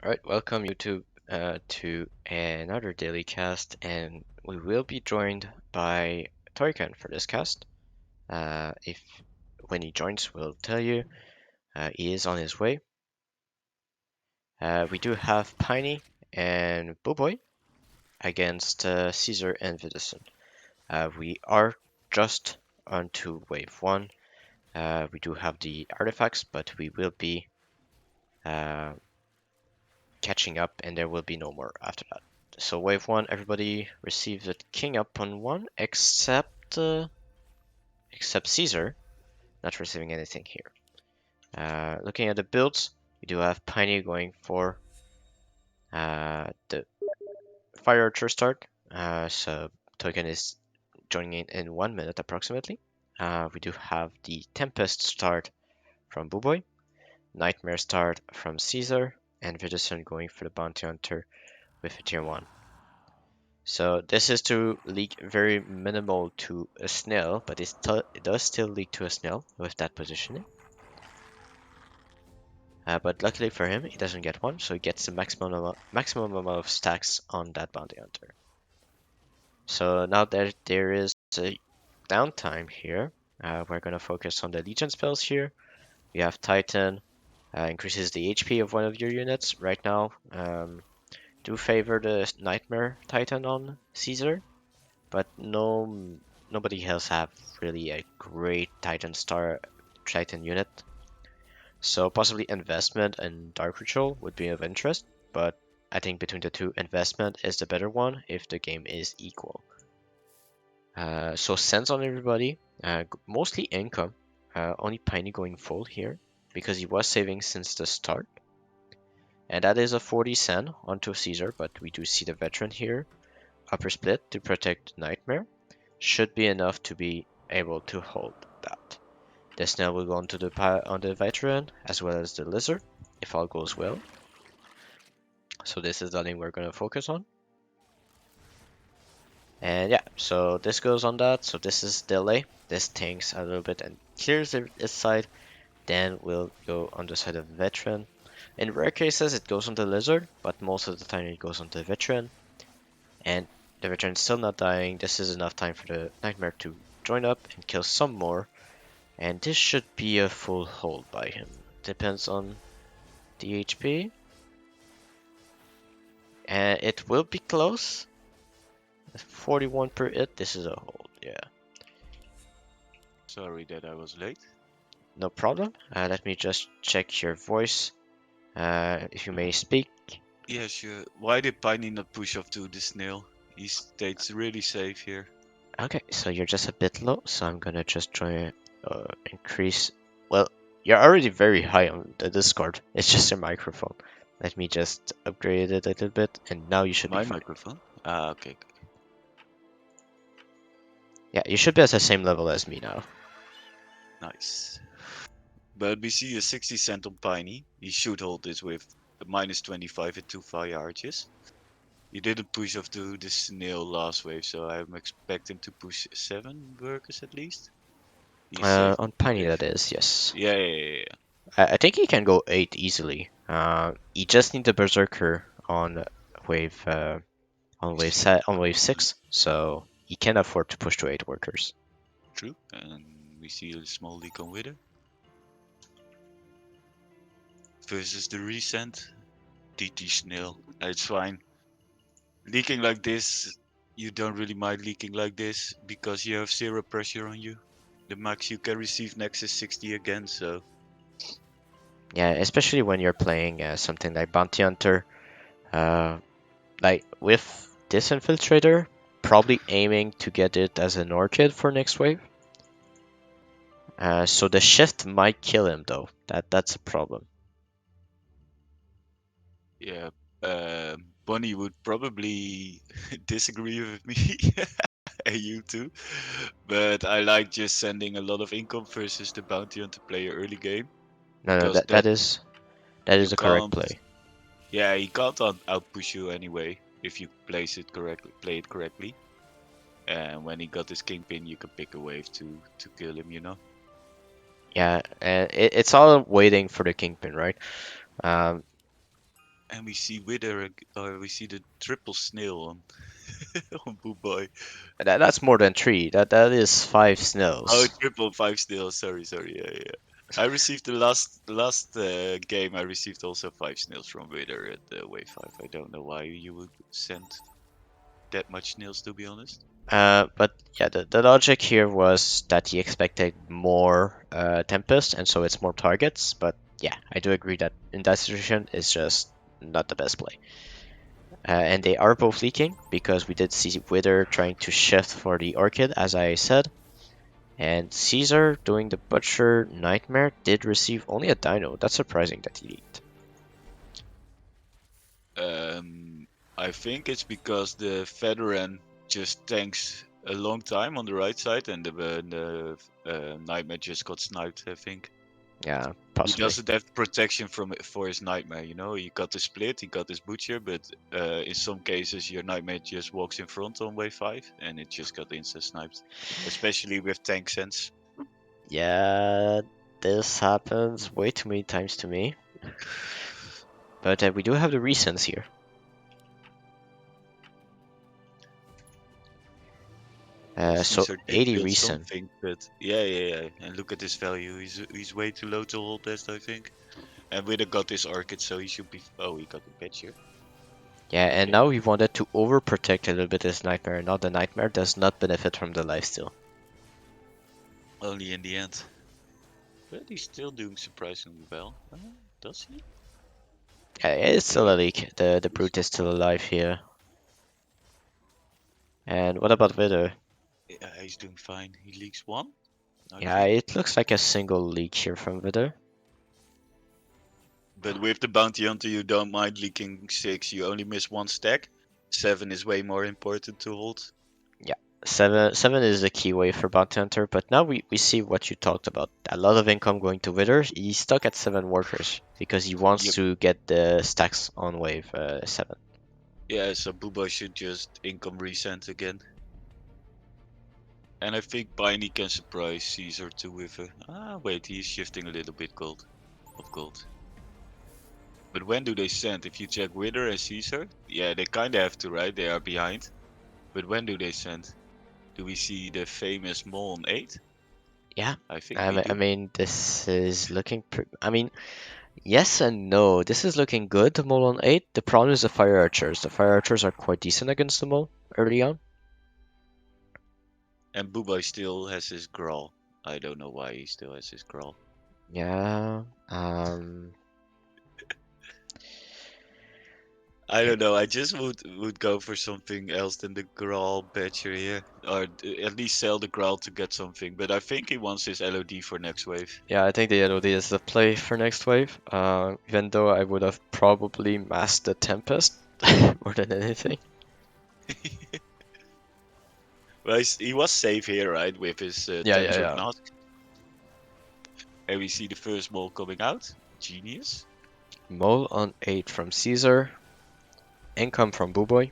Alright, welcome YouTube to another daily cast, and we will be joined by Toikan for this cast. If when he joins, we'll tell you. He is on his way. We do have Peini and Boboy against Ceeezor and Widderson. We are just onto wave 1. We do have the artifacts, but we will be uh, catching up, and there will be no more after that. So wave 1, everybody receives a king up on 1, except Ceeezor, not receiving anything here. Looking at the builds, we do have Peini going for the Fire Archer start, so Toikan is joining in 1 minute approximately. We do have the Tempest start from Buboy, Nightmare start from Ceeezor, and Widderson going for the Bounty Hunter with a tier 1. So this is to leak very minimal to a snail, but it does still leak to a snail with that positioning. But luckily for him, he doesn't get one, so he gets the maximum amount of stacks on that bounty hunter. So now that there is a downtime here, we're gonna focus on the Legion spells here. We have Titan, increases the HP of one of your units. Right now, do favor the Nightmare Titan on Ceeezor, but nobody else have really a great Titan unit. So possibly investment and Dark Ritual would be of interest, but I think between the two, investment is the better one if the game is equal. So sense on everybody, mostly income, only Peini going full here because he was saving since the start. And that is a 40 sen onto Ceeezor, but we do see the veteran here. Upper split to protect Nightmare should be enough to be able to hold that. The snail will go on the veteran as well as the lizard if all goes well. So this is the thing we're gonna focus on. And yeah, so this goes on that. So this is delay. This tanks a little bit and clears this side. Then we'll go on the side of veteran. In rare cases, it goes on the lizard, but most of the time it goes on the veteran. And the veteran's still not dying. This is enough time for the nightmare to join up and kill some more. And this should be a full hold by him. Depends on the HP. And it will be close. 41 per hit. This is a hold, yeah. Sorry that I was late. No problem. Let me just check your voice. If you may speak. Yeah, sure. Why did Peini not push up to the snail? He stays really safe here. Okay, so you're just a bit low, so I'm gonna just try increase. Well, you're already very high on the Discord. It's just your microphone. Let me just upgrade it a little bit, and now you should be My fine. microphone? Ah, okay. Yeah, you should be at the same level as me now. Nice. But we see a 60 cent on Peini. He should hold this with a minus 25 and 2 fire arches. He didn't push up to the snail last wave, so I'm expecting to push 7 workers at least. He's safe On on the Peini, wave. that is, yes. Yeah. I think he can go 8 easily. He just needs a Berserker on wave on wave 6, so he can afford to push to 8 workers. True. And we see a small leak on Wither. Versus the Resend. DT Snail. It's fine. Leaking like this, you don't really mind leaking like this because you have 0 pressure on you. The max you can receive next is 60 again, so. Yeah, especially when you're playing something like Bounty Hunter. Like with this Infiltrator, probably aiming to get it as an Orchid for next wave. So the shift might kill him though. That's a problem. Yeah, Bonnie would probably disagree with me. And you too. But I like just sending a lot of income versus the bounty hunter player early game. No, Because that that is you the correct can't. play. Yeah, he can't outpush you anyway if you play it correctly. And when he got his kingpin, you can pick a wave to kill him. You know. Yeah, and it's all waiting for the Kingpin, right? Um, And we see Wither, or we see the triple snail on on Boo Boy. That's more than three. That is five Oh, snails. triple five snail. Sorry. Yeah. I received the last game. I received also five snails from Wither at the wave 5. I don't know why you would send that much snails, to be honest. But yeah, the logic here was that he expected more Tempest, and so it's more targets. But yeah, I do agree that in that situation, it's just not the best play. And they are both leaking because we did see Wither trying to shift for the Orchid, as I said. And Ceeezor doing the Butcher Nightmare did receive only a Dino. That's surprising that he leaked. I think it's because the veteran just tanks a long time on the right side, and the nightmare just got sniped. I think Yeah, he possibly. doesn't have protection for his nightmare. You know, he got the split, he got his butcher, but in some cases your nightmare just walks in front on wave 5, and it just got insta sniped, especially with tank sense. Yeah, this happens way too many times to me. But we do have the recents here. So Ceeezor did 80 build recent. something, but yeah. And look at his value. He's way too low to hold test, I think. And Widder got this Orchid, so he should be. Oh, he got the patch here. Yeah, and Okay. now he wanted to overprotect a little bit his Nightmare. Now the Nightmare does not benefit from the lifesteal. Only in the end. But he's still doing surprisingly well. Does he? Yeah, it's still a Wait. leak. The Brute is still alive here. And what about Wither? Yeah, he's doing fine. He leaks one, I Yeah, think. it looks like a single leak here from Wither. But with the bounty hunter, you don't mind leaking 6. You only miss one stack. 7 is way more important to hold. Yeah, seven is the key way for Bounty Hunter, but now we see what you talked about. A lot of income going to Wither. He's stuck at 7 workers because he wants Yep. to get the stacks on wave 7. Yeah, so Booba should just income resend again. And I think Peini can surprise Ceeezor too with a... Ah, wait, he's shifting a little bit of gold. But when do they send? If you check Wither and Ceeezor, yeah, they kinda have to, right? They are behind. But when do they send? Do we see the famous mole on 8? Yeah, I think we I do. mean this is looking. I mean, yes and no. This is looking good. The mole on 8. The problem is the fire archers. The fire archers are quite decent against the mole early on. And Booba still has his Grawl. I don't know why he still has his Grawl. Yeah. I don't know. I just would go for something else than the Grawl Badger here, or at least sell the Grawl to get something. But I think he wants his LOD for next wave. Yeah, I think the LOD is the play for next wave. Even though I would have probably masked the Tempest more than anything. Well, he was safe here, right, with his Yeah, yeah, Tensor yeah. Mask. And we see the first mole coming out. Genius. Mole on 8 from Ceeezor. Income from Booboy.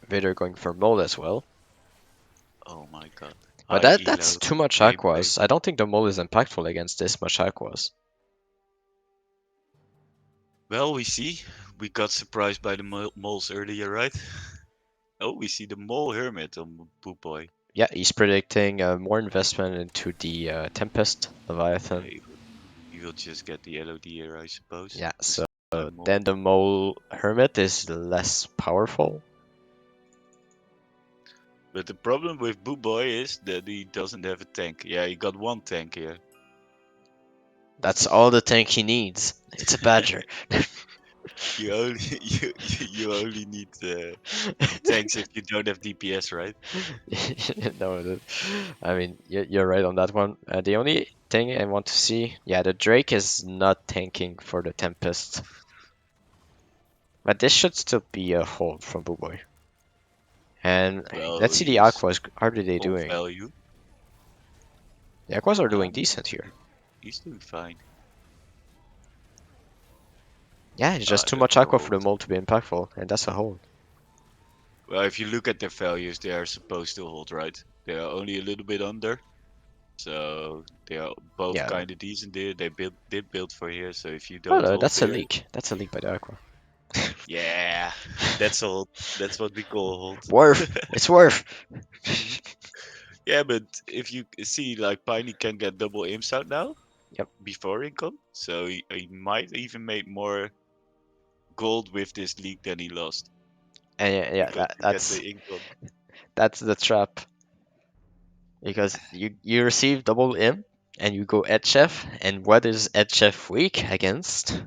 Vader going for Mole as well. Oh my god. But High that's elo too much gameplay. Aquas. I don't think the Mole is impactful against this much Aquas. Well, we see. We got surprised by the moles earlier, right? Oh, we see the mole hermit on Poop Boy. Yeah, he's predicting more investment into the Tempest, Yeah, Leviathan. he will just get the LOD here, I suppose. Yeah, The so time mole. then the Mole Hermit is less powerful. But the problem with Boo Boy is that he doesn't have a tank. Yeah, he got one tank here. That's all the tank he needs. It's a Badger. You only you only need tanks if you don't have DPS, right? No, I mean you're right on that one. The only thing I want to see, yeah, the Drake is not tanking for the Tempest, but this should still be a hold from Booboy. And Well, let's see the he's Aquas. How are they full doing? value. The Aquas are doing Um, decent here. he's doing fine. Yeah, it's just too much That's a Aqua for the hold. mole to be impactful, and that's a hold. Well, if you look at their values, they are supposed to hold, right? They are only a little bit under, so they are both Yeah. kind of decent here. They did build for here, so if you Oh don't no, hold that's a here, leak. That's a leak by the Aqua. Yeah, that's all. That's what we call hold. Worth. It's worth. Mhm. Yeah, but if you see, like Peini can get double imps out now Yep. before income, so he might even make more gold with this league than he lost And yeah, because he get that's the income. that's the trap because you receive double imp and you go Ed Chef, and what is Ed Chef weak against?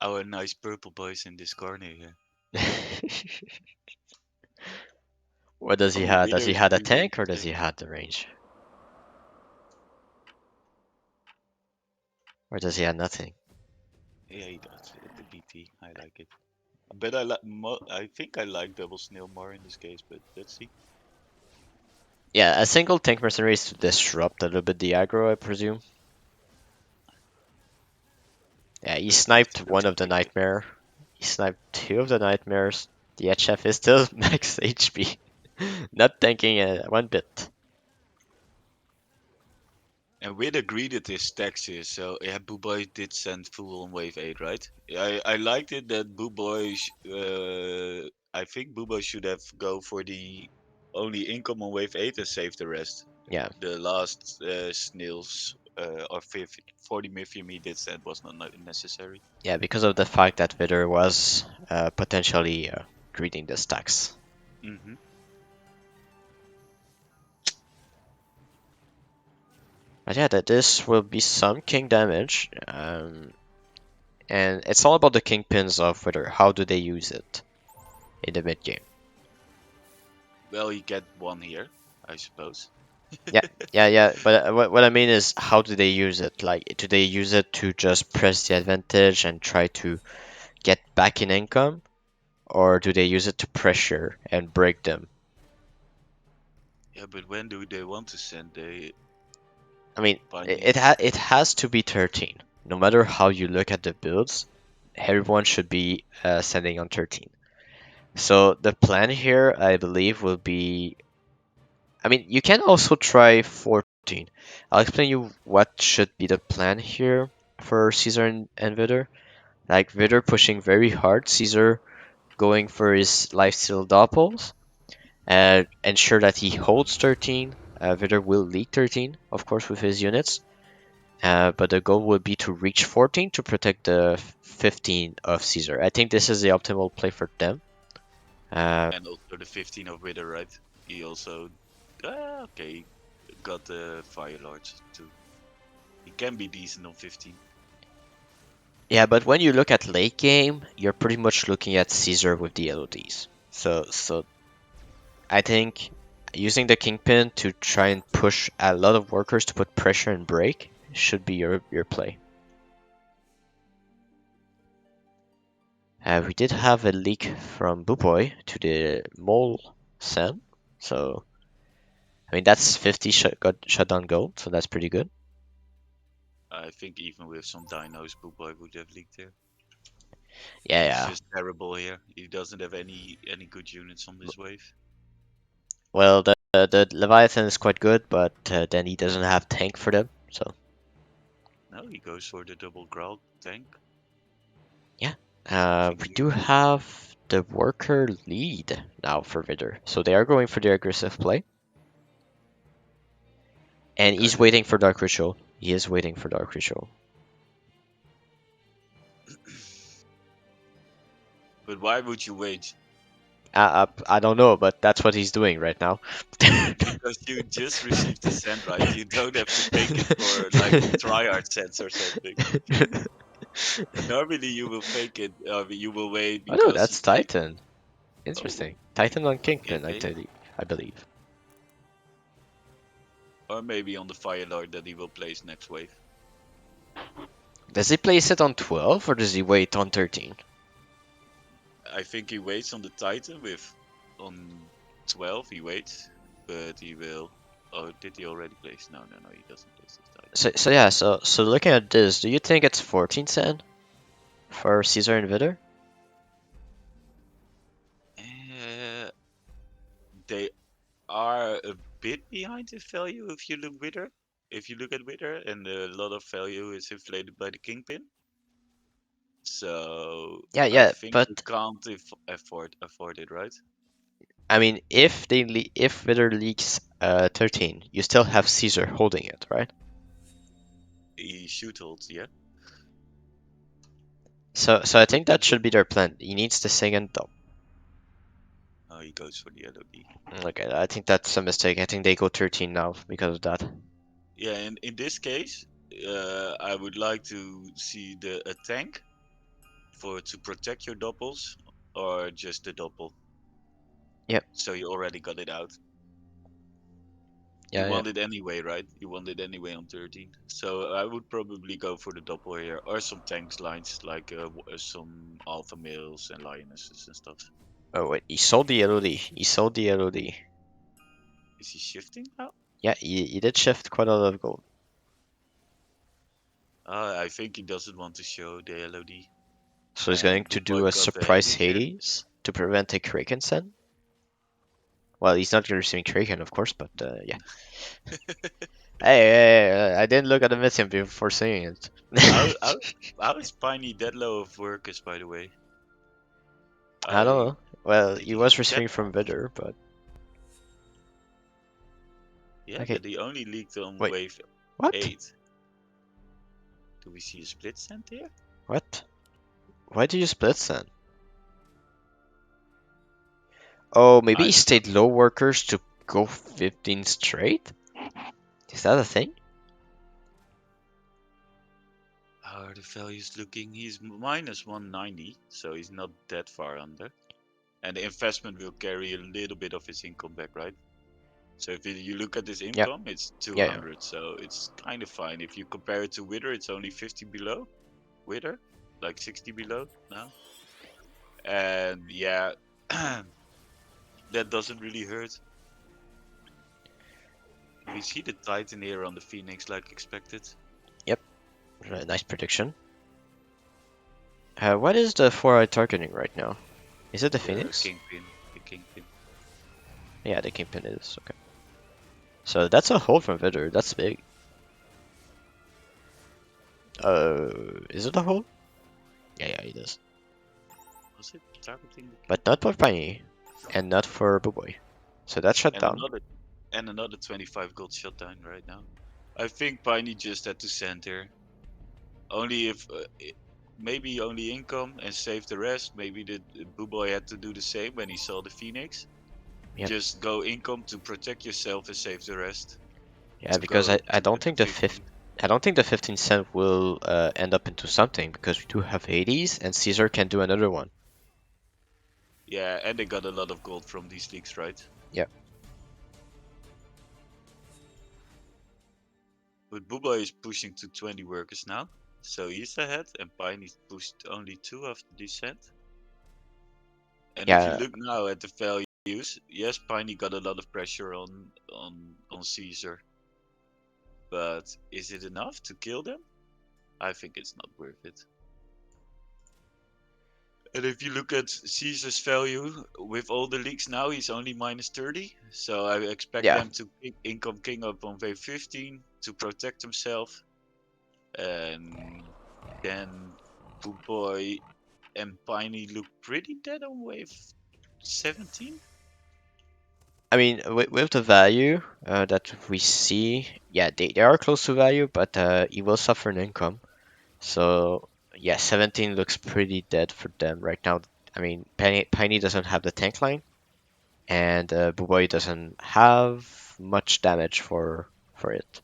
Our nice purple boys in this corner here. What does he Oh, have? Does Widder he is have a really tank or does he interesting. have the range? Or does he have nothing? Yeah, he does. The BT, I like it. But I like. I think I like double snail more in this case. But let's see. Yeah, a single tank mercenary is to disrupt a little bit the aggro, I presume. Yeah, he But he's sniped still one of the keeping it. nightmare. He sniped two of the nightmares. The HF is still max HP. Not tanking one bit. And with agreed it is taxes, so yeah, Boo Boy did send full on wave 8, right? I liked it that Boo Boy, I think Boo Boy should have go for the only income on wave 8 and save the rest. Yeah, The last snails or 40 Mithium he did send was not necessary. yeah, because of the fact that Vidder was potentially greeting the stacks. Hmm. But yeah, that this will be some king damage, and it's all about the kingpins of Vidder. How do they use it in the mid game? Well, you get one here, I suppose. Yeah, yeah. But what I mean is, how do they use it? Like, do they use it to just press the advantage and try to get back in income, or do they use it to pressure and break them? Yeah, but when do they want to send the I mean, Bunny? it has to be 13. No matter how you look at the builds, everyone should be sending on 13. So the plan here, I believe, will be. I mean, you can also try 14. I'll explain you what should be the plan here for Caesar and Vidder. Like Vidder pushing very hard, Caesar going for his lifesteal doppels, ensure that he holds 13. Vidder will lead 13, of course, with his units. But the goal would be to reach 14 to protect the 15 of Caesar. I think this is the optimal play for them. Uh, And also the 15 of Wither, right? He also, okay, got the Fire Lords too. He can be decent on 15. yeah, but when you look at late game, you're pretty much looking at Caesar with the LODs. So I think using the Kingpin to try and push a lot of workers to put pressure and break should be your play. We did have a leak from Booboy to the Mole Sen, so I mean that's 50 shutdown gold, so that's pretty good. I think even with some dinos, Boobboy would have leaked there. Yeah, He's yeah. just terrible here. He doesn't have any good units on this wave. Well, the Leviathan is quite good, but then he doesn't have tank for them. So No, he goes for the double growl tank. yeah, Nothing we new. do have the worker lead now for Vidder. So they are going for the aggressive play, and I he's like waiting for Dark Ritual. He is waiting for Dark Ritual. But why would you wait? I don't know, but that's what he's doing right now. Because you just received the send, right? You don't have to fake it for like tryhard sends or something. Normally you will fake it, you will wait Oh no, because that's they. Titan. Oh, Interesting. Titan on okay, Kingpin, okay. I believe. Or maybe on the Fire Lord that he will place next wave. Does he place it on 12 or does he wait on 13? I think he waits on the Titan with on 12 he waits, but he will. Oh, did he already place? No, no, no, he doesn't place this Titan. So yeah, so looking at this, do you think it's 14 cent for Caesar and Vidder? Uh, they are a bit behind in value if you look Wither. If you look at Wither, and a lot of value is inflated by the Kingpin. So Yeah, I yeah, think you but can't afford it, right? I mean, if Vidder leaks 13, you still have Ceeezor holding it, right? He should hold, yeah. So I With think the that should be double. their plan. He needs the second double. Oh, he goes for the LOD. Okay, I think that's a mistake. I think they go 13 now because of that. Yeah, and in this case, I would like to see a tank to protect your doubles, or just the double. Yep. So you already got it out. You Yeah, yeah. want it anyway, right? You want it anyway on 13. So I would probably go for the double here, or some tanks lines like some alpha males and lionesses and stuff. Oh wait, he sold the LOD. He sold the LOD. Is he shifting now? Yeah, he did shift quite a lot of gold. I think he doesn't want to show the LOD. So he's going And to Boot Boy do a got the surprise Hades here. Hades to prevent a Kraken send. Well, he's not receiving Kraken, of course, but yeah. Hey, I didn't look at the mission before saying it. how, how, how is Peini that low of workers, by the way? I don't I know. Well, Did he he was leak that receiving from much? Vidder, but Yeah, okay. but he only leaked on Wait, wave what? 8. Do we see a split send here? What? Why do you split then? Oh, maybe I he don't know. stayed low workers to go 15 straight? Is that a thing? How are the values looking? He's minus 190, so he's not that far under. And the investment will carry a little bit of his income back, right? So if you look at his Yeah, income, it's yeah, yeah. 200, so it's kind of fine. If you compare it to Wither, it's only 50 below. Wither, like 60 below now. And yeah, that doesn't really hurt. We see the Titan here on the Phoenix like expected. Yep. Nice prediction. What is the 4-eye targeting right now? Is it the The Phoenix? Kingpin. The Kingpin. Yeah, the Kingpin is. Okay. So that's a hold from Vidder. That's big. Is it a hold? Yeah, yeah, it is. Was it targeting the But not Kingpin? for Peini, and not for Booboy. So that's shut And down. another 25 gold shutdown right now. I think Piney just had to send here. Only if maybe only income and save the rest. Maybe the Boo Boy had to do the same when he saw the Phoenix. Yep. Just go income to protect yourself and save the rest Yeah, to because go I to don't get the think 50. I don't think the 15 cent will end up into something because we do have Hades and Ceeezor can do another one. Yeah, and they got a lot of gold from these leaks, right? Yeah. But Booba is pushing to 20 workers now, so he's ahead, and Piney's pushed only 2 after descent. And if you Yeah. look now at the values, yes, Piney got a lot of pressure on Ceeezor, but is it enough to kill them? I think it's not worth it. And if you look at Caesar's value with all the leaks now, he's only minus 30. So I expect Yeah. them to income king up on wave 15 to protect himself. And then Poop Boy and Piney look pretty dead on wave 17. I mean, with the value that we see, yeah, they are close to value, but he will suffer an income. So yeah, 17 looks pretty dead for them right now. I mean, Peini doesn't have the tank line, and Buboy doesn't have much damage for it.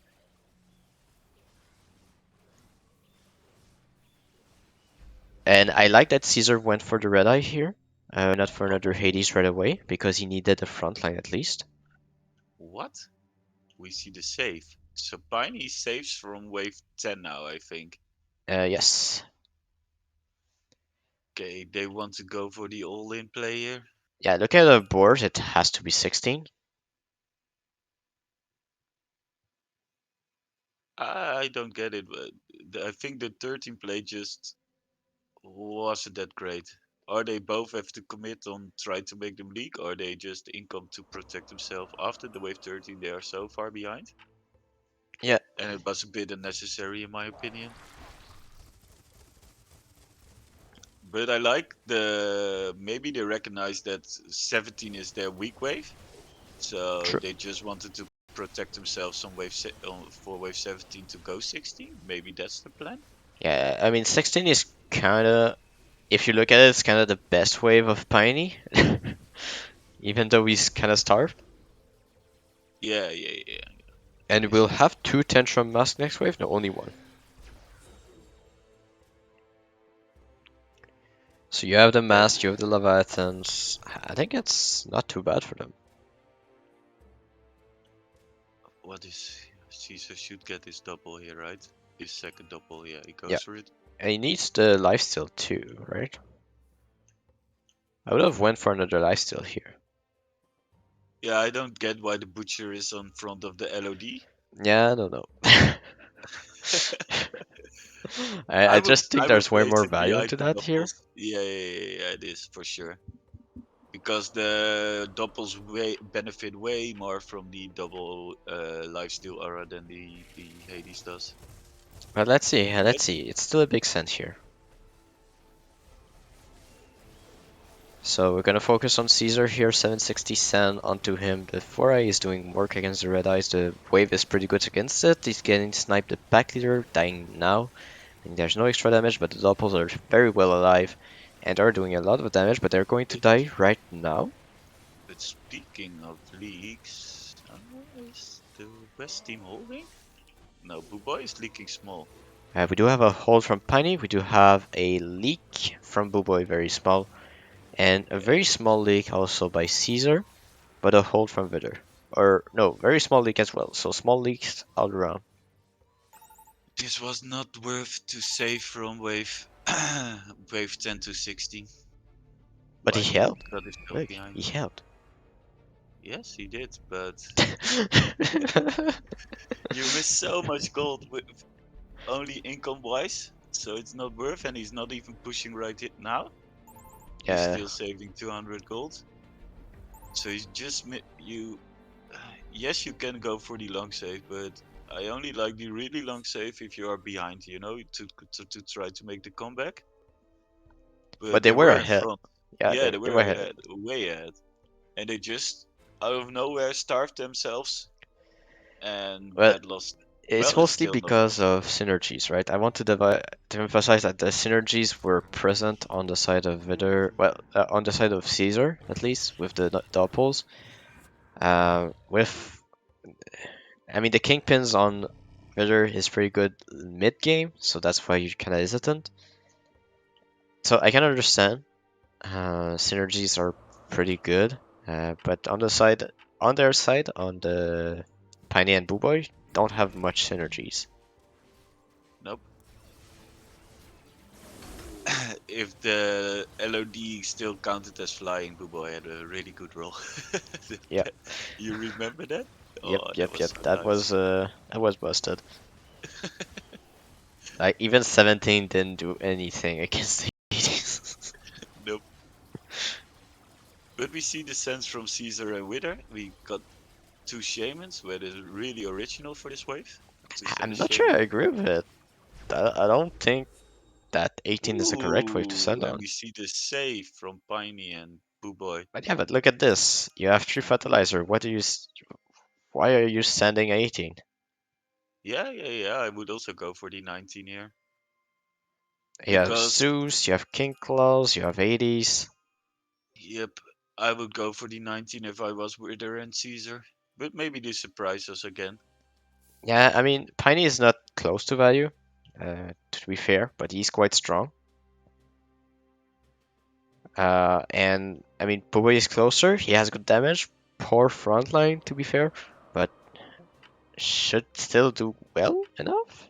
And I like that Caesar went for the red eye here, not for Oh, another Hades right away, because he needed the front line at least. what? We see the save. So Piney saves from wave 10 now, I think. Yes. Okay, they want to go for the all-in player. Yeah, look at the board, it has to be 16. I don't get it, but I think the 13 play just wasn't that great. Or they both have to commit on try to make them leak, or they just income to protect themselves after the wave 13. They are so far behind, Yeah, and it was a bit unnecessary in my opinion. But I like maybe they recognize that 17 is their weak wave, so True. they just wanted to protect themselves on for wave 17 to go 16. Maybe that's the plan. Yeah, I mean 16 is kinda, if you look at it, it's kinda the best wave of Peini. Even though he's kinda starved. Yeah, yeah, yeah. And He's we'll just have two Tantrum Mask next wave? No, only one. So you have the but Mask, you have the Leviathans. I think it's not too bad for them. what is Caesar should get his double here, right? His second double, yeah, he Yeah, goes for it. and he needs the lifesteal too, right? I would have went for another lifesteal here. Yeah, I don't get why the butcher is on front of the LOD. Yeah, I don't know. I just think I would there's way place more it value behind into the that here. doppels. Yeah, yeah, yeah, yeah, it is for sure. Because the doppels benefit way more from the double lifesteal aura than the Hades does. But let's see, But let's see. It's still a big cent here. So we're gonna focus on Ceeezor here, 760 Sen onto him. The 4i is doing work against the Red Eyes. The wave is pretty good against it. He's getting sniped the back leader, dying now. And there's no extra damage, but the Doppels are very well alive and are doing a lot of damage, but they're going to but, die right now. but speaking of leaks, is the West team holding? No, Buboy is leaking small. We do have a hold from Peini. We do have a leak from Buboy, very small. And a Yeah. very small leak also by Ceeezor, but a hold from Vidder. Or, no, very small leak as well. So small leaks all around. This was not worth to save from wave wave 10 to 16. But he Why did he held. cut himself Look, behind? he held. Yes, he did, but you miss so much gold with only income wise, so it's not worth, and he's not even pushing right it now. He's Yeah, still saving 200 gold, so he's just you. Yes, you can go for the long save, but I only like the really long save if you are behind, to try to make the comeback. but But they they were were in ahead. front. Yeah, Yeah, they, they they were were ahead. ahead, way ahead, and they just out of nowhere starved themselves, and Well, that lost. it's Well, it's mostly still not because lost. of synergies, right? I want to emphasize that the synergies were present on the side of Vidder, well, on the side of Ceeezor, at least, with the Doppels. With, I mean, the Kingpins on Vidder is pretty good mid game, so that's why you're kind of hesitant. So I can understand. Synergies are pretty good, but on their side, on the Piney and Booboy, don't have much synergies. Nope. If the LOD still counted as flying, Buboy had a really good roll. Yeah, You remember that? yep, Oh, that yep, was yep. so nice. That was busted. Like even 17 didn't do anything against the 80s. Nope. But we see the sense from Caesar and Wither. We got two shamans, where is really original for this wave to send I'm a not sure shaman. I agree with it. I don't think that 18 is the correct wave to send Ooh, and on. we see the save from Piney and Buboy. But yeah, but look at this. You have 3 fertilizer. Why are you sending 18? Yeah, yeah, yeah. I would also go for the 19 here You have because, Zeus, you have King Claws, you have 80s. yep, I would go for the 19 if I was Wither and Caesar. But maybe they surprise us again. Yeah, I mean, Piney is not close to value, to be fair, but he's quite strong. And I mean, Boboy is closer. He has good damage. Poor frontline, to be fair, but should still do well enough.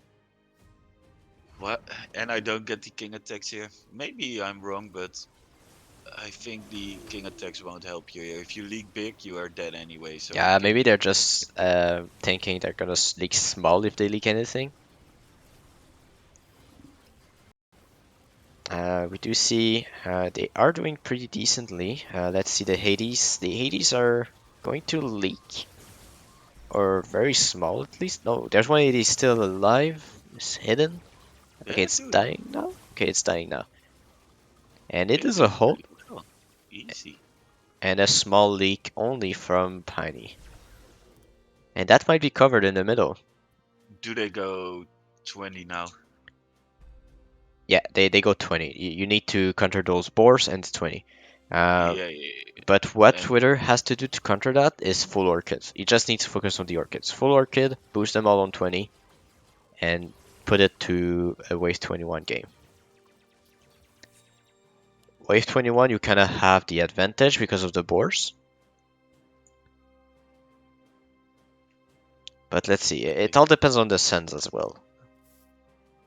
What? And I don't get the king attacks here. Maybe I'm wrong, but I think the king attacks won't help you here. If you leak big, you are dead anyway. So Yeah, maybe king. they're just thinking they're gonna leak small if they leak anything. We do see they are doing pretty decently. Let's see the Hades. The Hades are going to leak, or very small at least. No, there's one Hades still alive. It's hidden. Okay, Yeah, it's dude. dying now. Okay, it's dying now. And it It is a did hold really well. Easy. and a small leak only from Peini. And that might be covered in the middle. Do they go 20 now? Yeah, they go 20. You need to counter those boars and it's 20. Uh, Yeah, yeah, yeah. but what And Twitter has to do to counter that is full orchids. You just need to focus on the orchids. Full orchid, boost them all on 20, and put it to a wave 21 game. Wave 21, you kind of have the advantage because of the boars. But let's see, okay, it all depends on the sends as well.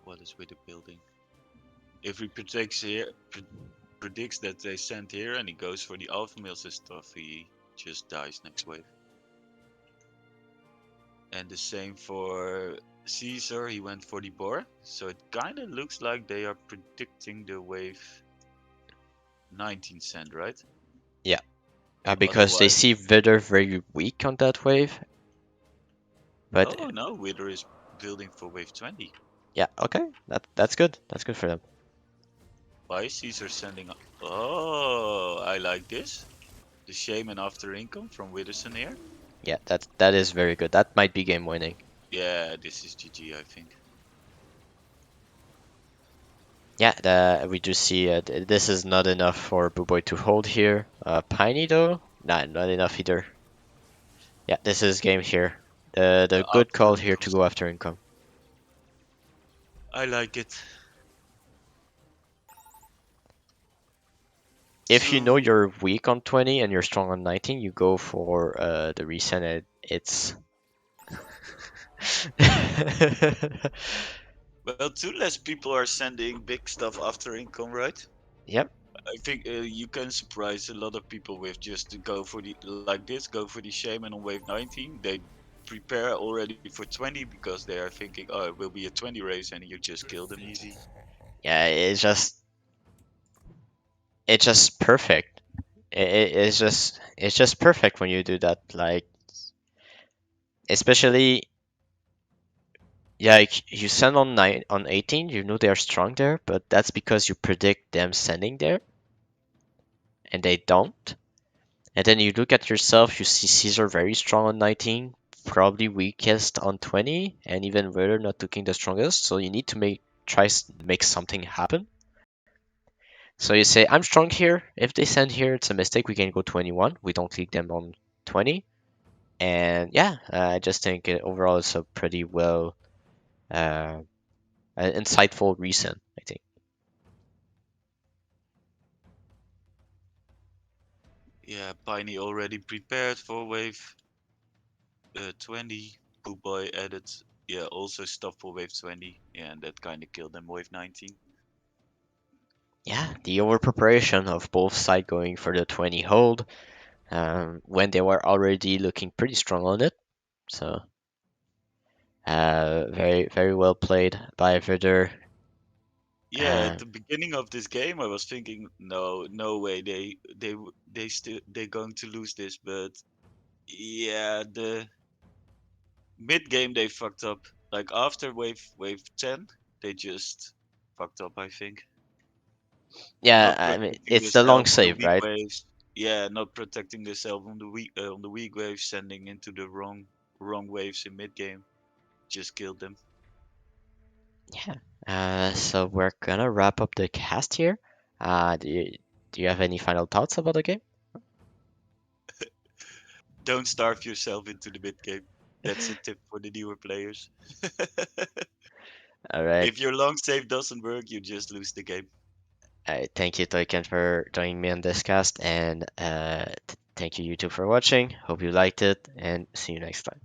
what is with the building? If he predicts here, predicts that they send here and he goes for the alpha males and stuff, he just dies next wave. And the same for Ceeezor, he went for the boar. So it kind of looks like they are predicting the wave 19 send, right? Yeah, because they Otherwise, see Vidder very weak on that wave. But oh no, Wither is building for wave 20. yeah, okay, that's good. That's good for them. Why is Caesar sending? Oh, I like this. The shaman after income from Widderson here. Yeah, that is very good. That might be game winning. Yeah, this is GG, I think. Yeah, we do see this is not enough for Boo Boy to hold here. Piney though, nah, not enough either. Yeah, this is game here. The good After call here income. to go after income. I like it. If you know So, you're weak on 20 and you're strong on 19, you go for the resend. It's well, two less people are sending big stuff after income, right? yep. I think you can surprise a lot of people with just to go for the like this, go for the shaman on wave 19. They prepare already for 20 because they are thinking, oh, it will be a 20 race, and you just kill them easy. Yeah, it's just perfect. It's just perfect when you do that. Like especially yeah, like you send on 18, you know they're strong there, but that's because you predict them sending there, and they don't. And then you look at yourself, you see Caesar very strong on 19, probably weakest on 20, and even Werder not looking the strongest. So you need to make something happen. So you say, I'm strong here. If they send here, it's a mistake. We can go 21. We don't leak them on 20. And yeah, I just think overall it's a pretty well uh, insightful reason, I think. Yeah, Piney already prepared for wave 20. Poo Boy added, yeah, also stuff for wave 20. Yeah, and that kind of killed them wave 19. Yeah, the over preparation of both sides going for the 20 hold when they were already looking pretty strong on it. So very very well played by Vidder. Yeah, at Uh, the beginning of this game, I was thinking, no, no way, they're going to lose this. But yeah, the mid game they fucked up. Like after wave 10, they just fucked up. I think yeah, not I mean protecting it's the long themselves on the save, weak right? waves. Yeah, not protecting themselves on the weak waves, sending into the wrong waves in mid game. Just killed them. Yeah. So we're gonna wrap up the cast here. Do you have any final thoughts about the game? Don't starve yourself into the mid game. That's a tip for the newer players. All right. If your long save doesn't work, you just lose the game. Thank you, Toikan, for joining me on this cast, and thank you, YouTube, for watching. Hope you liked it, and see you next time.